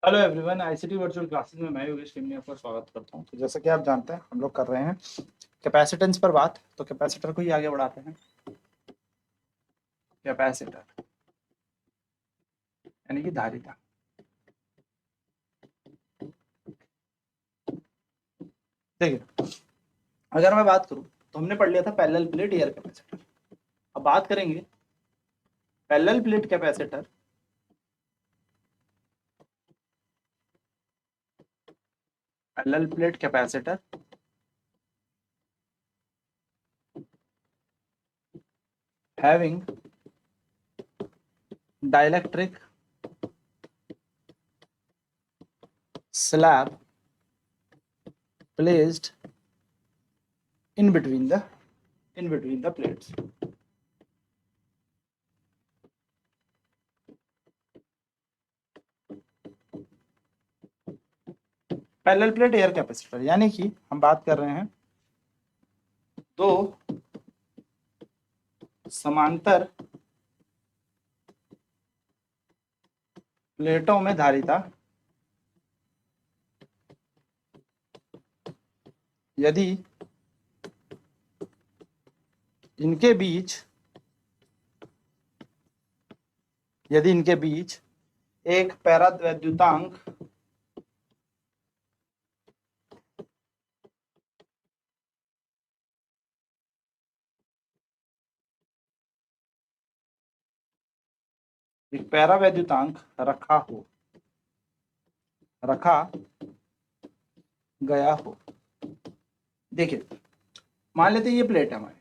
Hello everyone, ICT virtual classes में मैं योगेश टिमनी आपका स्वागत करता हूं। तो जैसा कि आप जानते हैं, हम लोग कर रहे हैं कैपेसिटेंस पर बात। तो कैपेसिटर को ही आगे बढ़ाते हैं। कैपेसिटर यानी कि धारिता। देखिए, अगर मैं बात करूं तो हमने पढ़ लिया था पैरेलल प्लेट एयर कैपेसिटर। अब बात करेंगे parallel plate capacitor. Parallel plate capacitor having dielectric slab placed in between the plates। Parallel plate air capacitor यानी कि हम बात कर रहे हैं दो समांतर प्लेटों में धारिता यदि इनके बीच एक पैरावैद्युतांक रखा गया हो। देखिए, मान लेते हैं ये प्लेट है हमारी।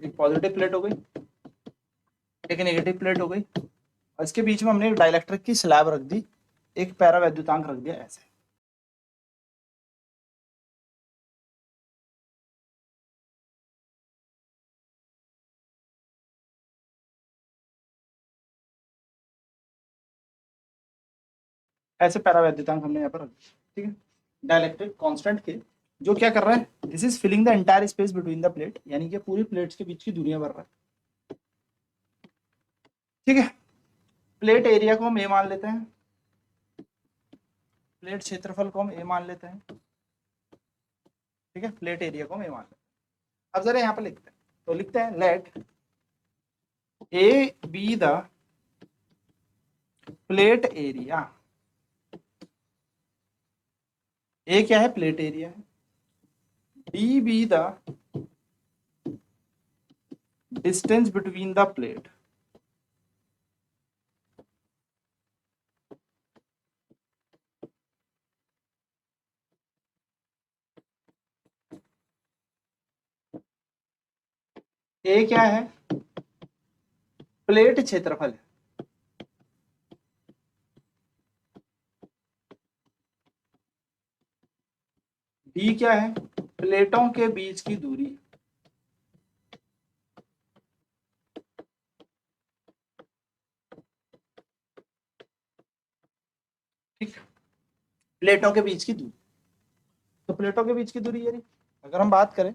एक पॉजिटिव प्लेट हो गई, एक नेगेटिव प्लेट हो गई, और इसके बीच में हमने एक डाइलेक्ट्रिक की स्लैब रख दी, एक पैरावैद्युतांक रख दिया। ऐसे ऐसे पैरावैद्युतांक हमने यहाँ पर रख दिया। ठीक है, डाइलेक्ट्रिक कांस्टेंट के जो क्या कर रहा है, this is filling the entire space between the plate, यानी कि पूरी प्लेट्स के बीच की दूरियां भर रहा है। ठीक है, प्लेट एरिया को हम ए मान लेते हैं, प्लेट क्षेत्रफल को हम ए मान लेते हैं। ठीक है, प्लेट एरिया को हम ए मान लेते हैं। अब जरा यहाँ पर लिखते हैं, तो लिखते हैं let A be the plate area. A क्या है, प्लेट एरिया है। D be the distance between the plate. A क्या है, प्लेट क्षेत्रफल है। डी क्या है, प्लेटों के बीच की दूरी। ठीक, प्लेटों के बीच की दूरी। तो प्लेटों के बीच की दूरी यानी अगर हम बात करें,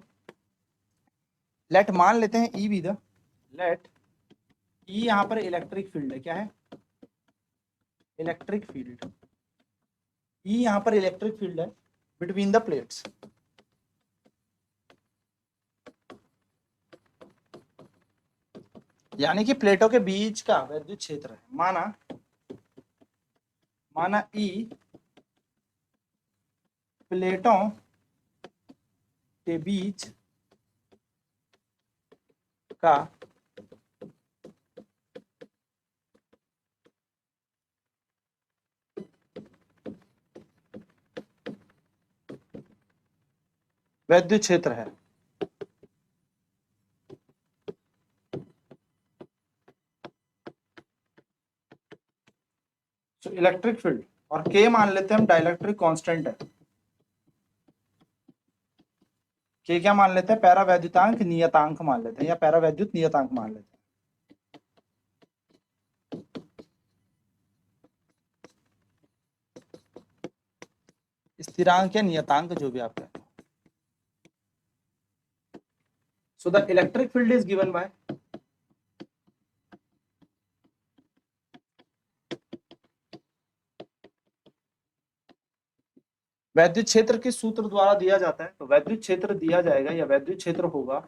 लेट मान लेते हैं ई बी द, लेट ई यहां पर इलेक्ट्रिक फील्ड है। क्या है, इलेक्ट्रिक फील्ड। ई यहां पर इलेक्ट्रिक फील्ड है बिटवीन द प्लेट्स, यानी कि प्लेटों के बीच का विद्युत क्षेत्र है। माना ई प्लेटों के बीच का विद्युत क्षेत्र है। तो इलेक्ट्रिक फील्ड, और के मान लेते हैं हम डाइलेक्ट्रिक कांस्टेंट है। के क्या मान लेते हैं, पैरावैद्युतांक नियतांक मान लेते हैं, या पैरावैद्युत नियतांक मान लेते हैं, स्थिरांक या नियतांक जो भी आप कहते हैं। So the electric field is given by वैद्युत क्षेत्र किस सूत्र द्वारा दिया जाता है? तो वैद्युत क्षेत्र दिया जाएगा या वैद्युत क्षेत्र होगा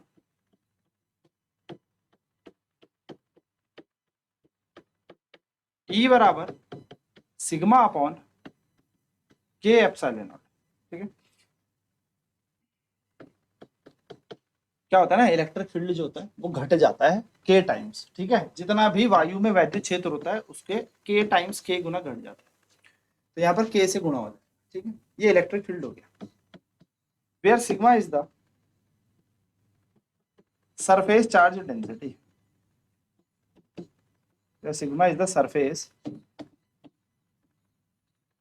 E बराबर sigma upon K epsilon not. ठीक है, क्या होता है ना, इलेक्ट्रिक फील्ड जो होता है वो घट जाता है के टाइम्स। ठीक है, जितना भी वायु में वैद्युत क्षेत्र होता है उसके के टाइम्स के गुना घट जाता है, तो यहाँ पर के से गुणा हो जाता है। ठीक है, ये इलेक्ट्रिक फील्ड हो गया। Where sigma is the surface charge density, sigma is the surface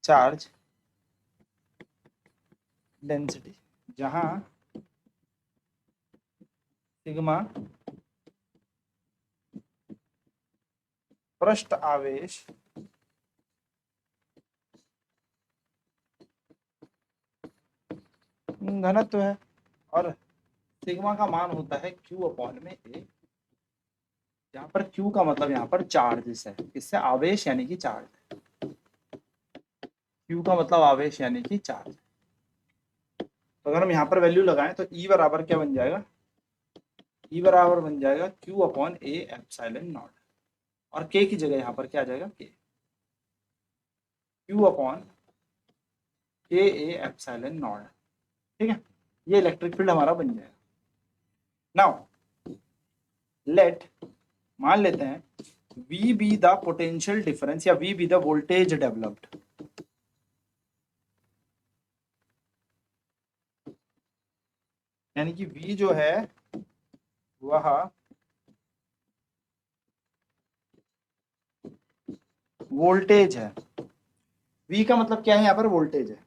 charge density, जहां सिग्मा पृष्ठ आवेश घनत्व है और सिग्मा का मान होता है Q अपॉन में A, यहाँ पर Q का मतलब यहाँ पर चार्ज है, इससे आवेश यानी कि चार्ज। Q का मतलब आवेश यानी कि चार्ज। तो अगर हम यहाँ पर वैल्यू लगाएं तो E बराबर क्या बन जाएगा? E बराबर बन जाएगा Q upon A epsilon not, और K की जगह यहाँ पर क्या आ जाएगा? K, Q upon K A epsilon not. ठीक है, ये इलेक्ट्रिक फील्ड हमारा बन जाएगा। नाउ लेट, मान लेते हैं V be the potential difference या V be the voltage developed. यानी कि V जो है वह वोल्टेज है। V का मतलब क्या है? यहाँ पर वोल्टेज है।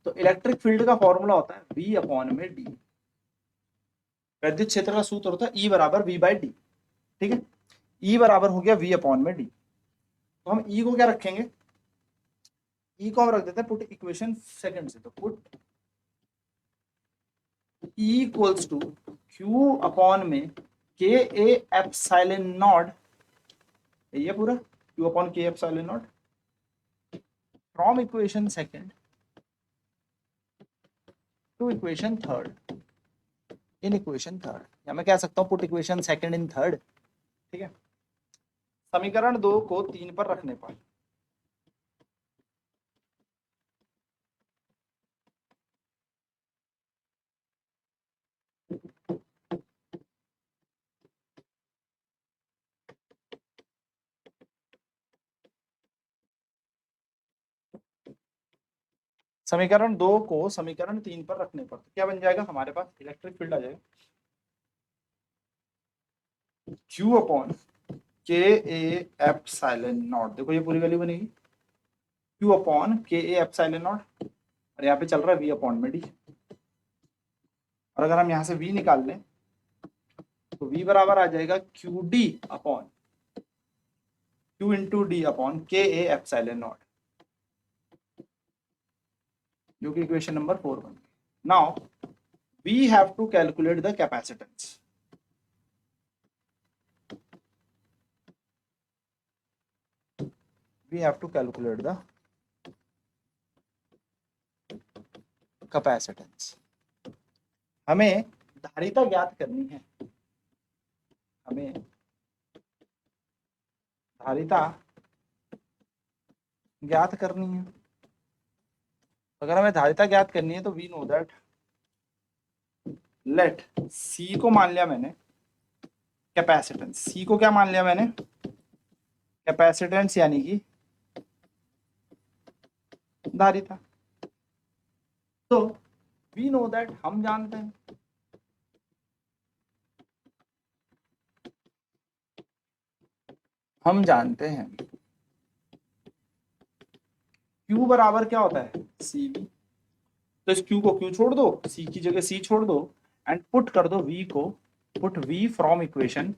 तो इलेक्ट्रिक फील्ड का फॉर्मूला होता है V अपॉन में D। वैद्युत क्षेत्र का सूत्र होता है E बराबर V बाई डी। ठीक है, E बराबर हो गया V अपॉन में D। तो हम E को क्या रखेंगे? E को हम रख देते हैं पुट इक्वेशन सेकंड से, तो put E equals to Q upon में के ए एप्सिलॉन नॉट, ये पूरा Q upon K epsilon naught from equation second to equation third in equation third, या मैं कह सकता हूं put equation second in third. ठीक है, समीकरण 2 को 3 पर रखने पर समीकरण 2 को समीकरण 3 पर रखने पर तो क्या बन जाएगा? हमारे पास इलेक्ट्रिक फील्ड आ जाएगा Q अपॉन के ए एप्सिलॉन नॉट। देखो ये पूरी वैल्यू बनेगी Q अपॉन के ए एप्सिलॉन नॉट, और यहाँ पे चल रहा है V अपॉन में D। और अगर हम यहाँ से V निकाल लें तो V बराबर आ जाएगा Q D upon Q into D upon के ए एप्सिलॉन नॉट, जो कि इक्वेशन नंबर 4 बन गई। Now we have to calculate the capacitance. we have to calculate the capacitance। हमें धारिता ज्ञात करनी है, हमें धारिता ज्ञात करनी है। अगर हमें धारिता ज्ञात करनी है तो we know that, let C को मान लिया मैंने कैपेसिटेंस, सी को क्या मान लिया मैंने? कैपेसिटेंस यानी कि धारिता। तो वी नो दैट, हम जानते हैं Q बराबर क्या होता है? C V. तो इस Q को Q छोड़ दो, C की जगह C छोड़ दो एंड पुट कर दो V को, put V from equation,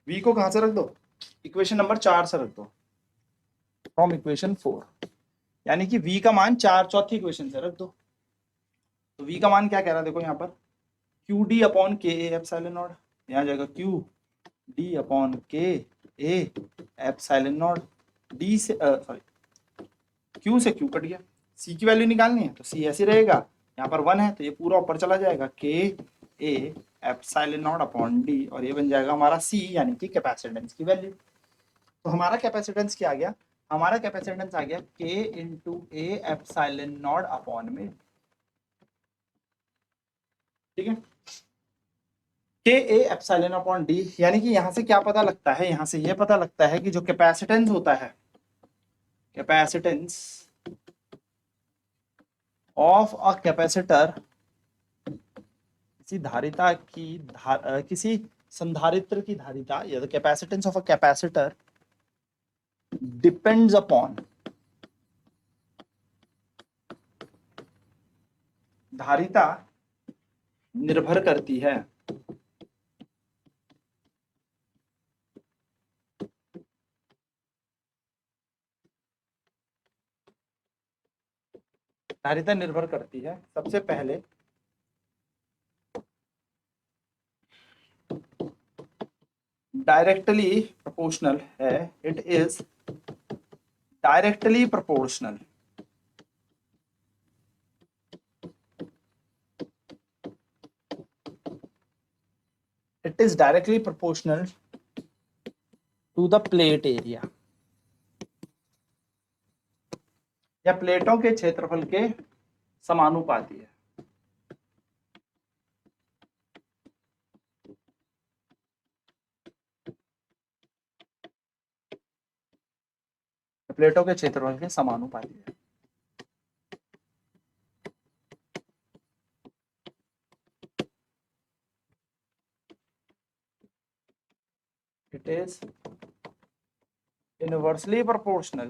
V को कहां से रख दो? इक्वेशन नंबर 4 से रख दो, फ्रॉम इक्वेशन 4। यानी कि V का मान 4 चौथी इक्वेशन से रख दो। तो V का मान क्या कह रहा है? देखो यहाँ पर क्यू डी अपॉन के ए एप्सिलॉन नॉट, यहाँ जाएगा क्यू डी अपॉन के ए एप्सिलॉन नॉट। डी से सॉरी Q से Q कट गया, सी की वैल्यू निकालनी है तो सी ऐसे रहेगा, यहाँ पर 1 है तो ये पूरा ऊपर चला जाएगा, के A epsilon not upon D, और ये बन जाएगा हमारा सी यानी कि कैपेसिटेंस की वैल्यू। तो हमारा कैपेसिटेंस क्या आ गया, हमारा कैपेसिटेंस आ गया के into A epsilon not upon में, ठीक है, के ए एप्सिलॉन अपॉन डी। यानी कि यहां से क्या पता लगता है, यहां से ये पता लगता है कि जो कैपेसिटेंस होता है, कैपेसिटेंस ऑफ अ कैपेसिटर, किसी धारिता की किसी संधारित्र की धारिता, या the capacitance of a capacitor depends upon, धारिता निर्भर करती है धारिता निर्भर करती है सबसे पहले डायरेक्टली प्रोपोर्शनल है, it is directly proportional, it is directly proportional to the plate area, या प्लेटों के क्षेत्रफल के समानुपाती है। प्लेटों के क्षेत्रफल के समानुपाती है। It is inversely proportional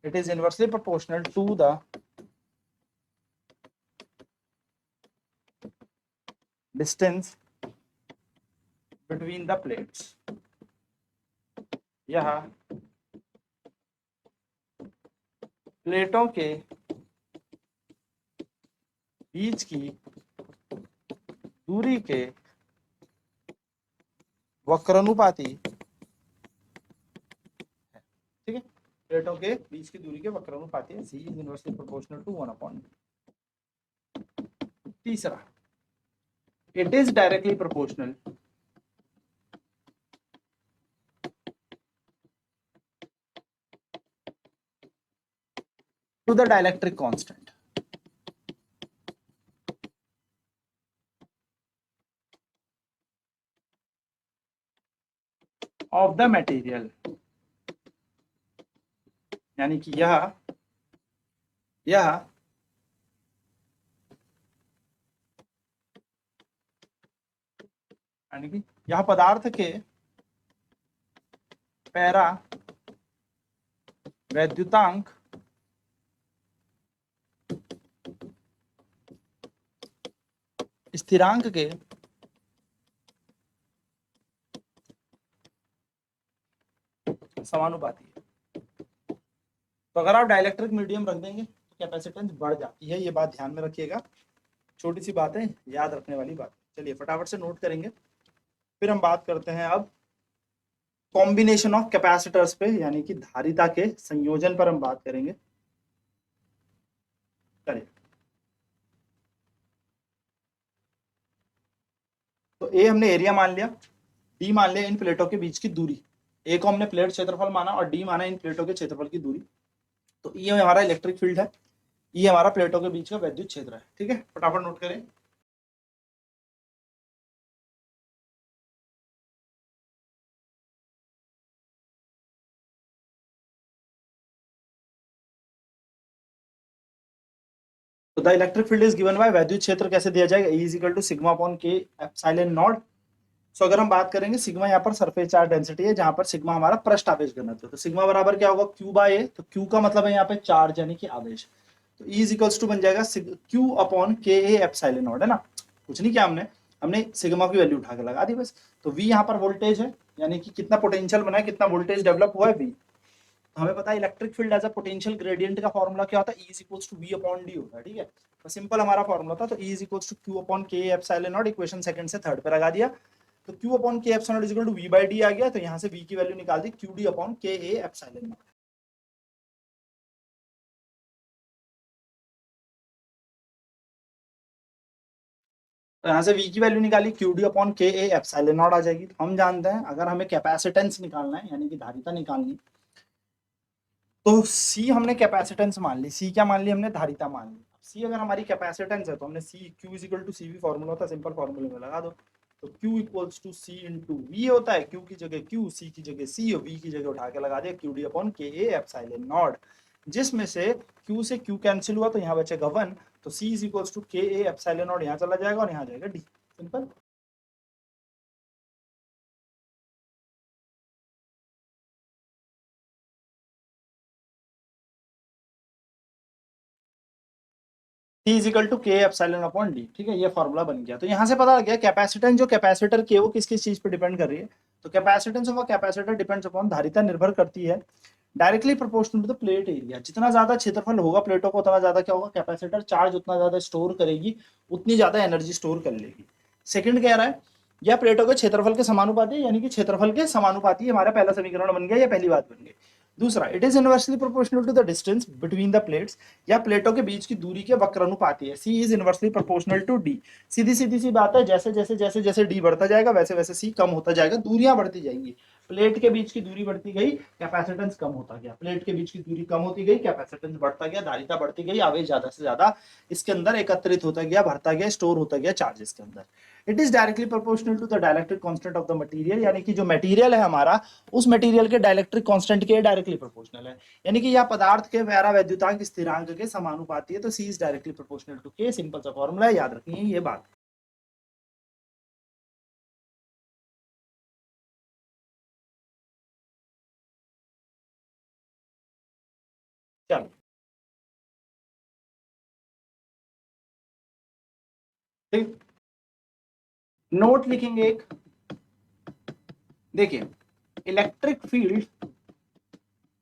it is inversely proportional to the distance between the plates। यह प्लेटों के बीच की दूरी के वक्रानुपाती है, ठीक है, प्लेटों के बीच की दूरी के वक्रानुपाती है। C is inversely proportional to 1/। तीसरा, it is directly proportional to the dielectric constant. Of the material, यानी कि यह यानी कि यह पदार्थ के पैरा वैद्युतांक स्थिरांक के समानुपाती है। तो अगर आप डाइलेक्ट्रिक मीडियम रख देंगे तो कैपेसिटेंस बढ़ जाती है, ये बात ध्यान में रखिएगा, छोटी सी बात है, याद रखने वाली बात। चलिए फटाफट से नोट करेंगे, फिर हम बात करते हैं अब कॉम्बिनेशन ऑफ कैपेसिटर्स पे, यानी कि धारिता के संयोजन पर हम बात करेंगे। चलिए, तो ए हमने एरिया मान लिया, डी मान लिया इन प्लेटों के बीच की दूरी, ए को हमने प्लेट क्षेत्रफल माना और डी माना इन प्लेटों के क्षेत्रफल की दूरी। तो ये हमारा इलेक्ट्रिक फील्ड है, ये हमारा प्लेटों के बीच का वैद्युत क्षेत्र है, ठीक है, फटाफट नोट करें। तो the electric field is given by वैद्युत क्षेत्र कैसे दिया जाएगा, E is equal to sigma upon K epsilon naught. So अगर हम बात करेंगे, सिग्मा यहाँ पर सरफेस चार्ज डेंसिटी है, जहां पर सिग्मा हमारा पृष्ठ आवेश घनत्व है, तो सिग्मा बराबर क्या होगा, Q बाय A। तो Q का मतलब है यहाँ पे चार्ज यानी कि आवेश, तो E इज इक्वल्स टू बन जाएगा Q अपॉन के ए एप्सिलॉन नॉट, है ना, कुछ नहीं किया हमने, सिग्मा की वैल्यू उठा के लगा दी बस। तो V यहाँ पर वोल्टेज है, यानी कि कितना पोटेंशियल बना है, कितना वोल्टेज डेवलप हुआ है V। तो हमें पता है electric field as a potential gradient का फॉर्मूला क्या होता है, E is equals to V upon D होता है, ठीक है। तो सिंपल हमारा फॉर्मूला था, तो E is equals to Q upon K epsilon naught, equation second से थर्ड पे लगा दिया। तो Q upon K epsilon naught equal to V by D आ गया, तो यहाँ से V की वैल्यू निकाल दी QD अपॉन के ए एप्सिलॉन नॉट। तो यहाँ से V की वैल्यू निकाली QD अपॉन के ए एप्सिलॉन नॉट आ जाएगी। तो हम जानते हैं अगर हमें कैपेसिटेंस निकालना है यानी कि धारिता निकालनी, तो C हमने कैपेसिटेंस मान ली, C क्या मान ली हमने, धारिता मान ली। C अगर हमारी कैपेसिटेंस है तो हमने C Q is equal to CV formula होता है, सिंपल फॉर्मूले में लगा दो। तो Q equals to C into V होता है, Q की जगह Q, C की जगह C और V की जगह उठा के लगा दिया QD अपॉन के ए एप्सिलॉन नॉट, जिसमें से Q से Q कैंसिल हुआ तो यहाँ बचेगा 1, तो C इज इक्वल्स टू के ए एप्सिलॉन नॉट यहाँ चला जाएगा और यहाँ जाएगा D, simple. T is equal to K epsilon upon D, ठीक है, ये फॉर्मूला बन गया। तो यहाँ से पता लग गया कैपेसिटेंस, जो कैपेसिटर के वो किस किस चीज पे डिपेंड कर रही है। तो capacitance of a capacitor depends upon, धारिता निर्भर करती है directly proportional to the plate area. जितना ज्यादा क्षेत्रफल होगा प्लेटों को उतना ज्यादा क्या होगा, कैपेसिटर चार्ज उतना ज्यादा स्टोर करेगी, उतनी ज्यादा एनर्जी स्टोर कर लेगी। सेकंड कह रहा है या प्लेटों के क्षेत्रफल के समानुपाती, यानी कि क्षेत्रफल के समानुपाती, हमारा पहला समीकरण बन गया, या पहली बात बन गई। दूसरा, it is inversely proportional to the distance between the plates, या प्लेटों के बीच की दूरी के वक्रानुपाती है। C is inversely proportional to D. सीधी सीधी सी बात है, जैसे जैसे जैसे जैसे डी बढ़ता जाएगा वैसे वैसे सी कम होता जाएगा, दूरियां बढ़ती जाएंगी। प्लेट के बीच की दूरी बढ़ती गई, कैपेसिटेंस कम होता गया, प्लेट के बीच की दूरी कम होती गई, कैपेसिटेंस बढ़ता गया, धारिता बढ़ती गई, आवेश ज्यादा से ज्यादा इसके अंदर एकत्रित होता गया, भरता गया, स्टोर होता गया चार्ज इसके अंदर। It is directly proportional to the dielectric constant of the material, यानी कि जो मटेरियल है हमारा, उस मटेरियल के डायलेक्ट्रिक कांस्टेंट के डायरेक्टली प्रोपोर्शनल है, यानी कि यह पदार्थ के परावैद्युतांक स्थिरांक के समानुपाती है। तो सी इज डायरेक्टली प्रोपोर्शनल टू के, सिंपल सा फॉर्मूला है, याद रखिए ये बात। चलो ठीक, नोट लिखेंगे एक, देखिए इलेक्ट्रिक फील्ड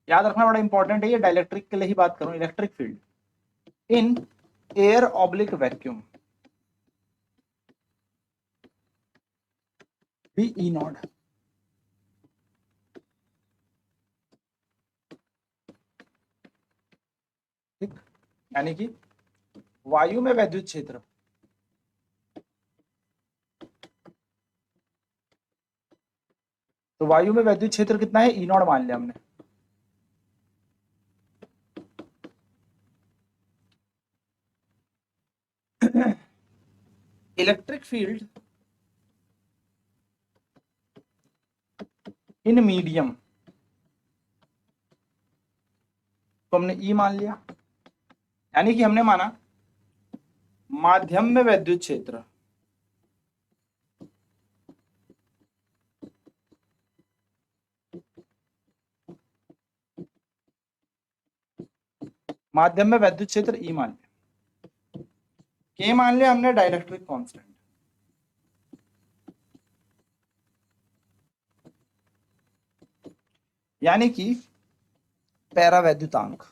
याद रखना बड़ा इंपॉर्टेंट है, ये डाइलेक्ट्रिक के लिए ही बात करूं। Electric field in air oblique vacuum भी ई नॉट, ठीक, यानी कि वायु में वैद्युत क्षेत्र, तो वायु में वैद्युत क्षेत्र कितना है, ई नॉट मान लिया हमने। इलेक्ट्रिक फील्ड इन मीडियम, तो हमने ई मान लिया, यानी कि हमने माना माध्यम में वैद्युत क्षेत्र, माध्यम में वैद्युत क्षेत्र ई मान लिया, के मान लिया हमने डाइलेक्ट्रिक कांस्टेंट, यानी कि पैरावैद्युतांक,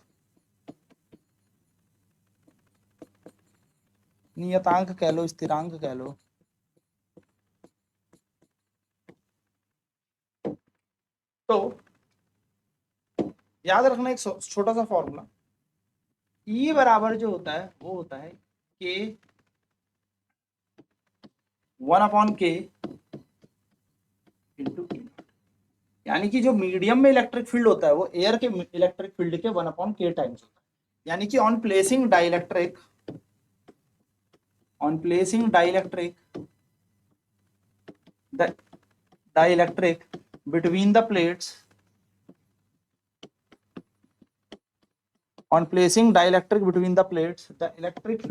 नियतांक कह लो, स्थिरांक कह लो। तो याद रखना एक छोटा सा फॉर्मूला, ई बराबर जो होता है वो होता है के 1/k इंटू ई, यानी कि जो मीडियम में इलेक्ट्रिक फील्ड होता है वो एयर के इलेक्ट्रिक फील्ड के 1/k टाइम्स होता है। यानी कि on placing dielectric the dielectric between the plates, on placing dielectric between the plates, the electric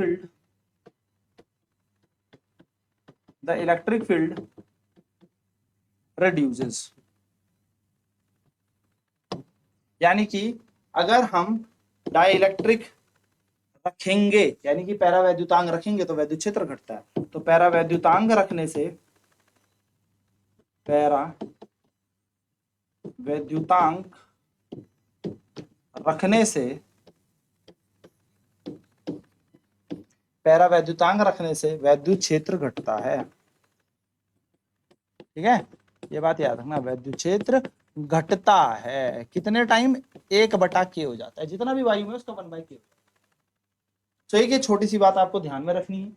field reduces, यानी कि अगर हम डाइलेक्ट्रिक रखेंगे यानी कि पैरावैद्युतांक रखेंगे तो वैद्युत क्षेत्र घटता है। तो पैरावैद्युतांक रखने से, पैरावैद्युतांक रखने से पैरावैद्युतांक रखने से वैद्युत क्षेत्र घटता है। ठीक है, ये बात याद रखना, वैद्युत क्षेत्र घटता है कितने टाइम, 1/k हो जाता है, जितना भी वायु है उसका 1/k हो जाता है। तो एक ये छोटी सी बात आपको ध्यान में रखनी है,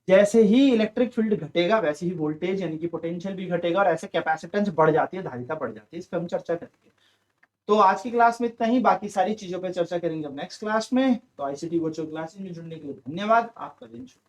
जैसे ही इलेक्ट्रिक फील्ड घटेगा वैसे ही वोल्टेज यानी कि पोटेंशियल भी घटेगा, और ऐसे कैपेसिटेंस बढ़ जाती है, धारिता बढ़ जाती है, इस पर हम चर्चा करेंगे। तो आज की क्लास में इतना ही, बाकी सारी चीजों पर चर्चा करेंगे अब नेक्स्ट क्लास में। तो आईसीटी वर्चुअल क्लासेस में जुड़ने के लिए धन्यवाद, आपका दिन शुभ।